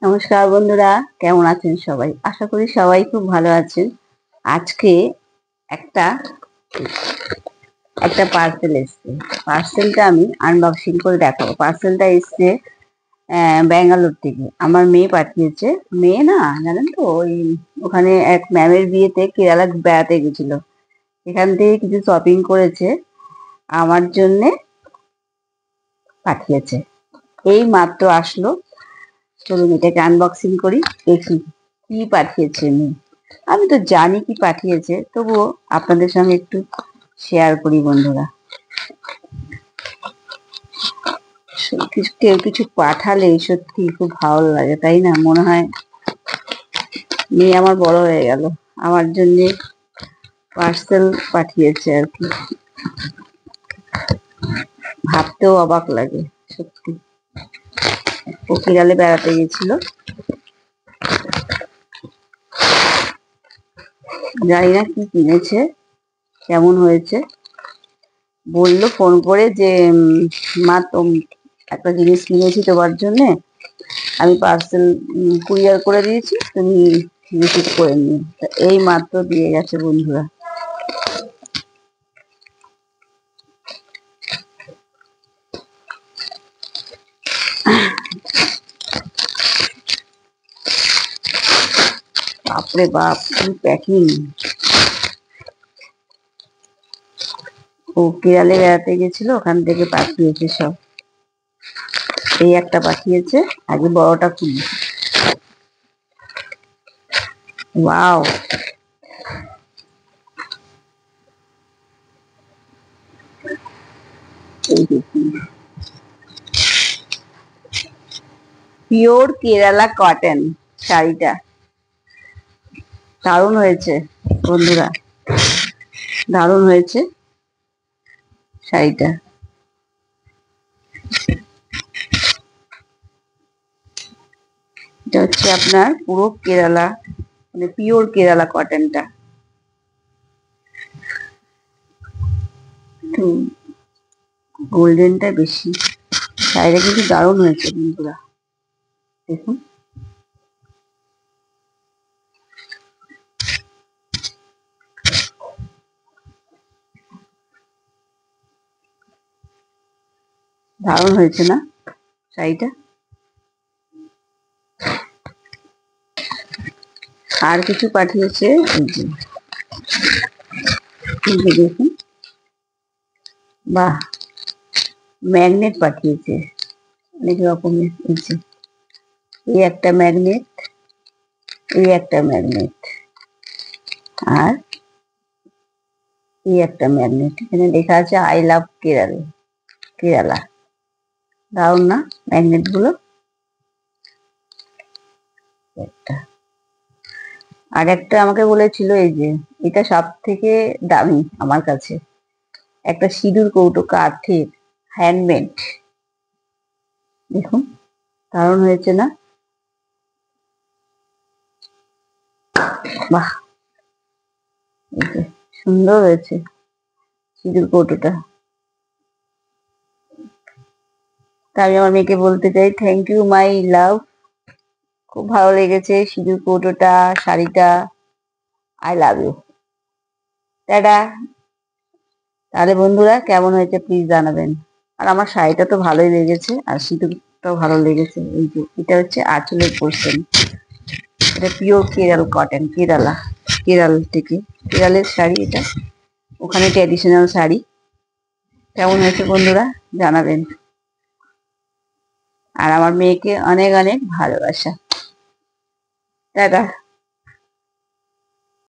নমস্কার বন্ধুরা, কেমন আছেন সবাই? আশা করি সবাই খুব ভালো আছেন। আজকে একটা একটা পার্সেল এসছে। পার্সেলটা আমি আনবক্সিং করে দেখাবো। পার্সেলটা এসছে ব্যাঙ্গালোর থেকে। আমার মেয়ে পাঠিয়েছে। মেয়ে না, জানেন তো, ওখানে এক ম্যামের বিয়েতে কেরালা বেড়াতে গেছিল। এখান থেকে কিছু শপিং করেছে, আমার জন্যে পাঠিয়েছে। এই মাত্র আসলো। চলুন এটাকে আনবক্সিং করি, দেখি কি পাঠিয়েছে মেয়ে। আমি তো জানি কি পাঠিয়েছে, তবুও আপনাদের সঙ্গে একটু শেয়ার করি বন্ধুরা। কেউ কিছু পাঠালে সত্যি খুব ভালো লাগে, তাই না? মনে হয় মেয়ে আমার বড় হয়ে গেল, আমার জন্য পার্সেল পাঠিয়েছে আর কি। ভাবতেও অবাক লাগে সত্যি। ও কেরালে বেড়াতে গেছিল, জানি না কি কিনেছে, কেমন হয়েছে। বললো ফোন করে যে মা, একটা জিনিস কিনেছি তোমার জন্যে, আমি পার্সেল কুরিয়ার করে দিয়েছি, তুমি রিসিভ করে নিও। এই মাত্র দিয়ে গেছে বন্ধুরা। বাপরে বাপ, কি প্যাকিং! ও কেরালে বেড়াতে গেছিল, ওখান থেকে পাঠিয়েছে সব। এই একটা পাঠিয়েছে, আগে বড়টা খুলি। ওয়াও, এই দেখুন, পিওর কেরালা কটন শাড়িটা দারুণ হয়েছে বন্ধুরা, দারুণ হয়েছে শাড়িটা। এটা হচ্ছে আপনার পুরো কেরালা, মানে পিওর কেরালা কটনটা। একটু গোল্ডেনটা বেশি। শাড়িটা কিন্তু দারুণ হয়েছে বন্ধুরা, দেখুন। দারুণ হয়েছে না শাড়িটা? আর কিছু পাঠিয়েছে, এই যে দেখুন, বাহ, ম্যাগনেট পাঠিয়েছে অনেক রকমের। এই একটা ম্যাগনেট, এই একটা ম্যাগনেট, আর এই একটা ম্যাগনেট। এখানে লেখা আছে আই লাভ কেরালা। দারুণ না ম্যাগনেট গুলো? একটা, আর একটা আমাকে বলেছিল, এই যে এটা সব থেকে দামি আমার কাছে, একটা সিঁদুর কৌটো, কাঠের, হ্যান্ডমেড। দেখুন, দারুণ হয়েছে না? বাহ, সুন্দর হয়েছে সিঁদুর কৌটোটা। তা আমি আমার মেয়েকে বলতে চাই, থ্যাংক ইউ মাই লাভ। খুব ভালো লেগেছে সিঁদুর কৌটোটা, শাড়িটা। I love you. টাটা। তাহলে বন্ধুরা, কেমন হয়েছে প্লিজ জানাবেন। আর আমার শাড়িটা তো ভালোই লেগেছে, আর সিঁদুরটাও ভালো লেগেছে। এই যে এটা হচ্ছে আঁচলের পোর্শন, এটা পিওর কেরাল কটন, কেরাল থেকে, কেরালের শাড়ি এটা, ওখানে ট্র্যাডিশনাল শাড়ি। কেমন হয়েছে বন্ধুরা জানাবেন। আর আমার মেয়েকে অনেক অনেক ভালোবাসা। টাটা।